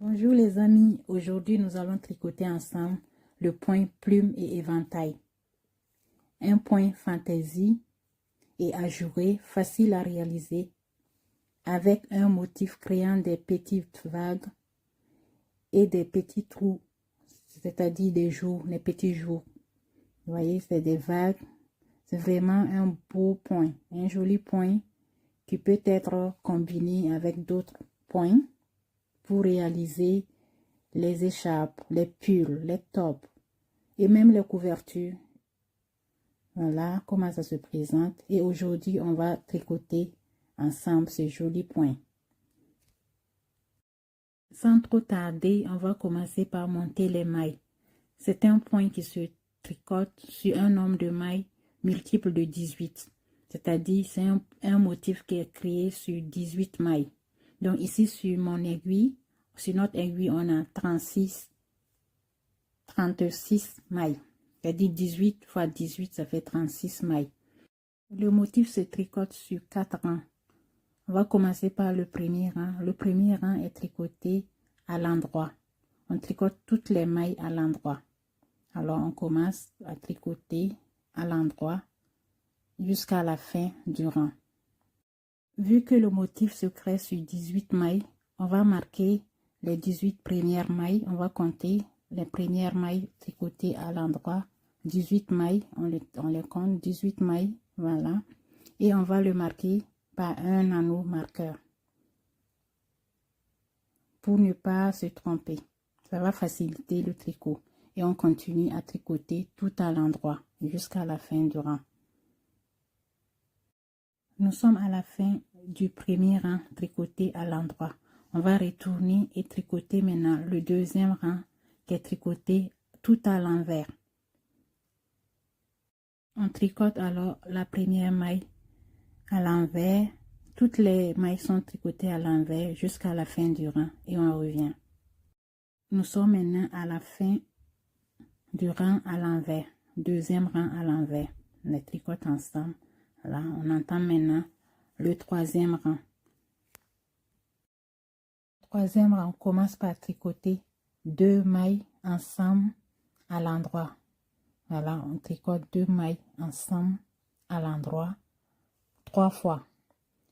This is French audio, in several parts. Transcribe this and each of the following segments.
Bonjour les amis, aujourd'hui nous allons tricoter ensemble le point plume et éventail. Un point fantaisie et ajouré, facile à réaliser, avec un motif créant des petites vagues et des petits trous, c'est-à-dire des jours, les petits jours. Vous voyez, c'est des vagues, c'est vraiment un beau point, un joli point qui peut être combiné avec d'autres points pour réaliser les écharpes, les pulls, les tops et même les couvertures. Voilà comment ça se présente. Et aujourd'hui, on va tricoter ensemble ces jolis points. Sans trop tarder, on va commencer par monter les mailles. C'est un point qui se tricote sur un nombre de mailles multiple de 18. C'est-à-dire, c'est un motif qui est créé sur 18 mailles. Donc ici, sur mon aiguille, sur notre aiguille, on a 36 mailles. C'est-à-dire 18 fois 18, ça fait 36 mailles. Le motif se tricote sur 4 rangs. On va commencer par le premier rang. Le premier rang est tricoté à l'endroit. On tricote toutes les mailles à l'endroit. Alors, on commence à tricoter à l'endroit jusqu'à la fin du rang. Vu que le motif se crée sur 18 mailles, on va marquer les 18 premières mailles. On va compter les premières mailles tricotées à l'endroit. 18 mailles, on les compte, 18 mailles, voilà. Et on va le marquer par un anneau marqueur pour ne pas se tromper. Ça va faciliter le tricot. Et on continue à tricoter tout à l'endroit jusqu'à la fin du rang. Nous sommes à la fin du premier rang tricoté à l'endroit. On va retourner et tricoter maintenant le deuxième rang qui est tricoté tout à l'envers. On tricote alors la première maille à l'envers. Toutes les mailles sont tricotées à l'envers jusqu'à la fin du rang et on revient. Nous sommes maintenant à la fin du rang à l'envers, deuxième rang à l'envers. On les tricote ensemble. Là, on entame maintenant le troisième rang. Troisième rang, on commence par tricoter 2 mailles ensemble à l'endroit. Voilà, on tricote 2 mailles ensemble à l'endroit 3 fois.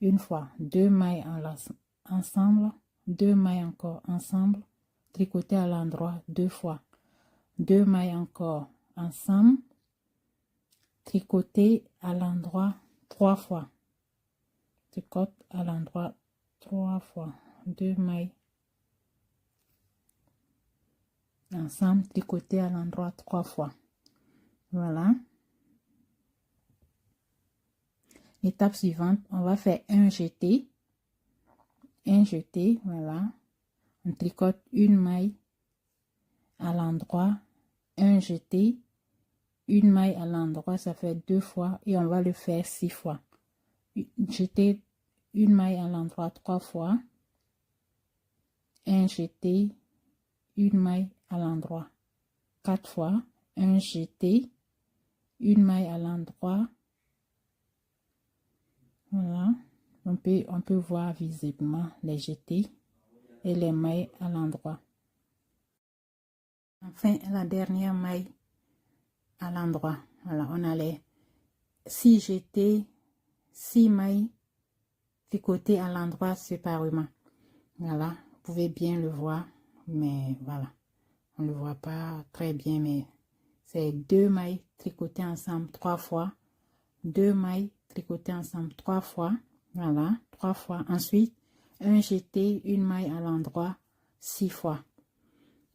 Une fois, 2 mailles ensemble, 2 mailles encore ensemble, tricoter à l'endroit 2 fois. 2 mailles encore ensemble, tricoter à l'endroit 3 fois. Tricote à l'endroit 3 fois. 2 mailles ensemble, tricoter à l'endroit 3 fois. Voilà. L'étape suivante, on va faire un jeté. Un jeté, voilà. On tricote une maille à l'endroit, un jeté, une maille à l'endroit, ça fait 2 fois et on va le faire 6 fois. Jeter une maille à l'endroit 3 fois, un jeté, une maille à l'endroit 4 fois, un jeté, une maille à l'endroit. Voilà, on peut voir visiblement les jetés et les mailles à l'endroit. Enfin, la dernière maille à l'endroit. Voilà, on a les 6 jetés, 6 mailles tricotées à l'endroit séparément. Voilà, vous pouvez bien le voir, mais voilà, on ne le voit pas très bien, mais c'est 2 mailles tricotées ensemble 3 fois, 2 mailles tricotées ensemble 3 fois, voilà, 3 fois. Ensuite, un jeté, une maille à l'endroit 6 fois.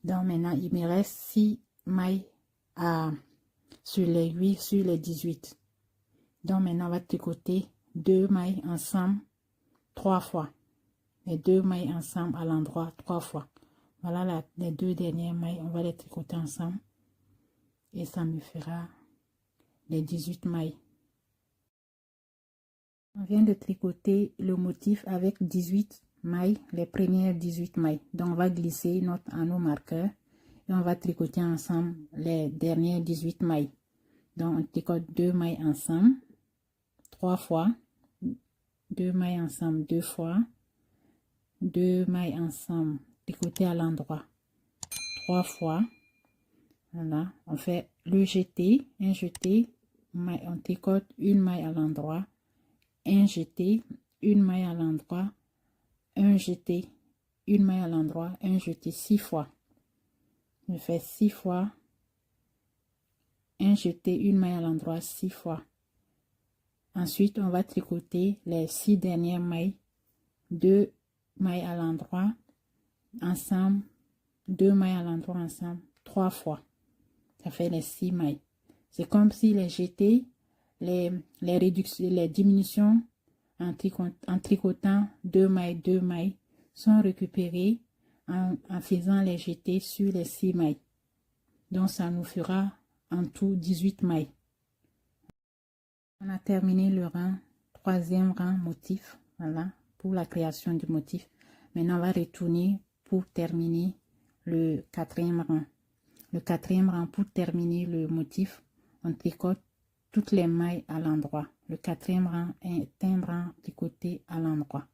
Donc maintenant, il me reste 6 mailles sur l'aiguille, sur les 18. Donc maintenant, on va tricoter 2 mailles ensemble 3 fois. Les 2 mailles ensemble à l'endroit 3 fois. Voilà les 2 dernières mailles, on va les tricoter ensemble. Et ça me fera les 18 mailles. On vient de tricoter le motif avec 18 mailles, les premières 18 mailles. Donc on va glisser notre anneau marqueur et on va tricoter ensemble les dernières 18 mailles. Donc on tricote 2 mailles ensemble 3 fois, 2 mailles ensemble 2 fois, 2 mailles ensemble tricoter à l'endroit 3 fois. Voilà, on fait le jeté, un jeté, on tricote une maille à l'endroit, un jeté, une maille à l'endroit, un jeté, une maille à l'endroit, un jeté 6 fois. Je fais 6 fois, un jeté, une maille à l'endroit 6 fois. Ensuite, on va tricoter les 6 dernières mailles, 2 mailles à l'endroit ensemble, 2 mailles à l'endroit ensemble 3 fois. Ça fait les 6 mailles. C'est comme si les jetés, les réductions, les diminutions en tricotant 2 mailles sont récupérées en faisant les jetés sur les 6 mailles. Donc ça nous fera en tout 18 mailles. On a terminé le rang, troisième rang motif, voilà, pour la création du motif. Maintenant on va retourner pour terminer le quatrième rang. Le quatrième rang, pour terminer le motif, on tricote toutes les mailles à l'endroit. Le quatrième rang est un rang tricoté à l'endroit.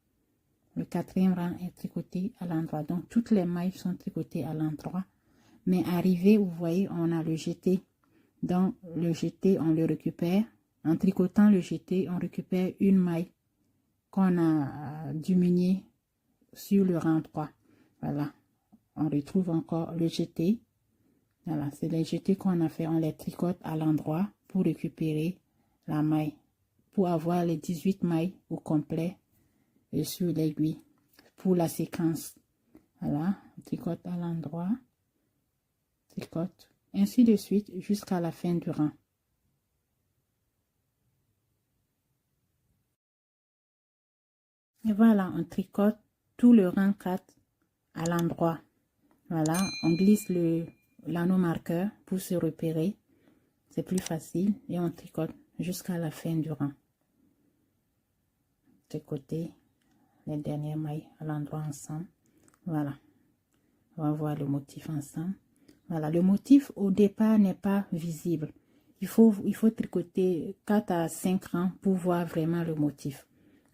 Le quatrième rang est tricoté à l'endroit. Donc toutes les mailles sont tricotées à l'endroit. Mais arrivé, vous voyez, on a le jeté. Donc le jeté, on le récupère. En tricotant le jeté, on récupère une maille qu'on a diminuée sur le rang 3. Voilà. On retrouve encore le jeté. Voilà, c'est les jetés qu'on a fait. On les tricote à l'endroit pour récupérer la maille. Pour avoir les 18 mailles au complet et sur l'aiguille. Pour la séquence. Voilà, on tricote à l'endroit. Tricote. Ainsi de suite jusqu'à la fin du rang. Et voilà, on tricote tout le rang 4 à l'endroit. Voilà, on glisse l'anneau marqueur pour se repérer. C'est plus facile et on tricote jusqu'à la fin du rang. Tricoter les dernières mailles à l'endroit ensemble. Voilà, on va voir le motif ensemble. Voilà, le motif au départ n'est pas visible. Il faut tricoter 4 à 5 rangs pour voir vraiment le motif.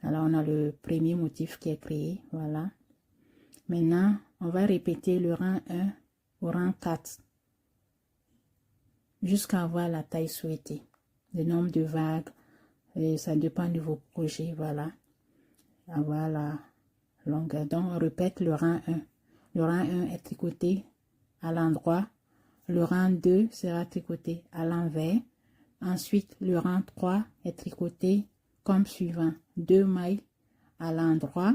Alors, on a le premier motif qui est créé. Voilà. Maintenant, on va répéter le rang 1 au rang 4 jusqu'à avoir la taille souhaitée. Le nombre de vagues, et ça dépend de vos projets. Voilà. Avoir la longueur. Donc, on répète le rang 1. Le rang 1 est tricoté à l'endroit. Le rang 2 sera tricoté à l'envers. Ensuite, le rang 3 est tricoté comme suivant. 2 mailles à l'endroit,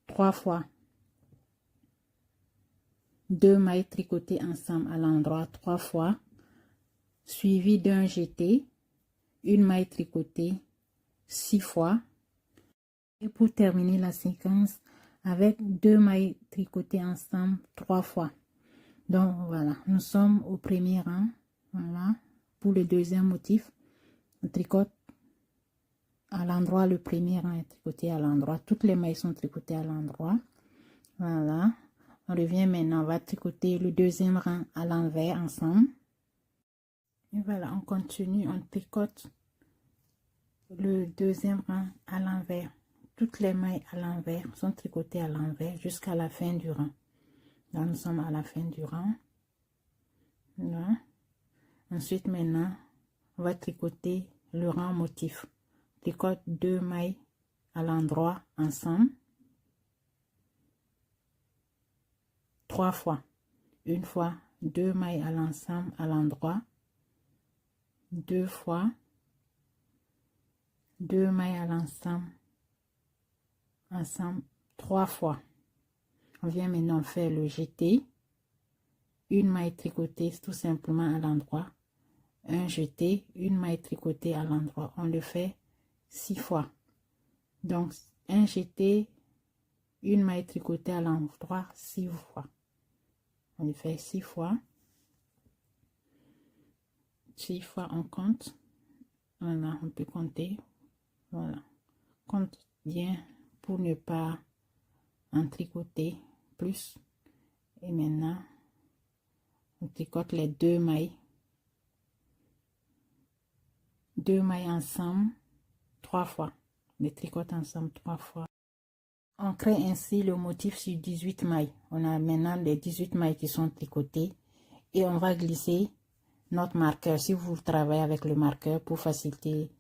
3 fois. 2 mailles tricotées ensemble à l'endroit 3 fois, suivi d'un jeté, une maille tricotée 6 fois. Et pour terminer la séquence, avec 2 mailles tricotées ensemble 3 fois. Donc voilà, nous sommes au premier rang. Voilà, pour le deuxième motif, on tricote à l'endroit, le premier rang est tricoté à l'endroit. Toutes les mailles sont tricotées à l'endroit. Voilà. On revient maintenant, on va tricoter le deuxième rang à l'envers ensemble. Et voilà, on continue, on tricote le deuxième rang à l'envers. Toutes les mailles à l'envers sont tricotées à l'envers jusqu'à la fin du rang. Là, nous sommes à la fin du rang. Là. Ensuite, maintenant, on va tricoter le rang motif. Tricote 2 mailles à l'endroit ensemble. 3 fois. Une fois, 2 mailles à l'ensemble à l'endroit. 2 fois. 2 mailles à l'ensemble. Ensemble 3 fois. On vient maintenant faire le jeté. Une maille tricotée tout simplement à l'endroit. Un jeté, une maille tricotée à l'endroit. On le fait 6 fois. Donc, un jeté, une maille tricotée à l'endroit 6 fois. On le fait 6 fois. 6 fois, on compte. Voilà, on peut compter. Voilà. Compte bien pour ne pas en tricoter plus. Et maintenant, on tricote les 2 mailles. 2 mailles ensemble 3 fois. On les tricote ensemble 3 fois. On crée ainsi le motif sur 18 mailles. On a maintenant les 18 mailles qui sont tricotées et on va glisser notre marqueur. Si vous travaillez avec le marqueur pour faciliter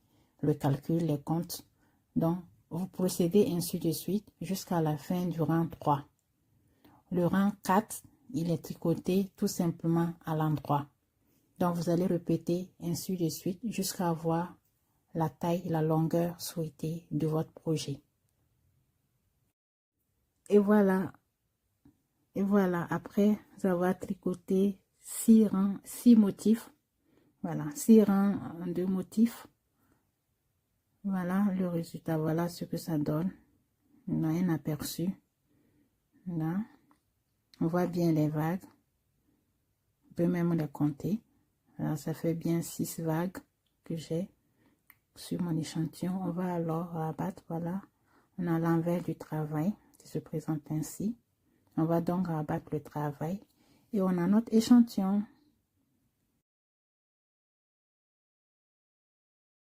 le calcul, les comptes, donc vous procédez ainsi de suite jusqu'à la fin du rang 3. Le rang 4, il est tricoté tout simplement à l'endroit. Donc vous allez répéter ainsi de suite jusqu'à avoir la taille, la longueur souhaitée de votre projet. Et voilà, après avoir tricoté 6 rangs, 6 motifs, voilà, 6 rangs de motifs, voilà le résultat, voilà ce que ça donne. On a un aperçu, là, on voit bien les vagues, on peut même les compter, alors ça fait bien 6 vagues que j'ai sur mon échantillon. On va alors rabattre, voilà, on a l'envers du travail qui se présente ainsi. On va donc rabattre le travail et on a notre échantillon.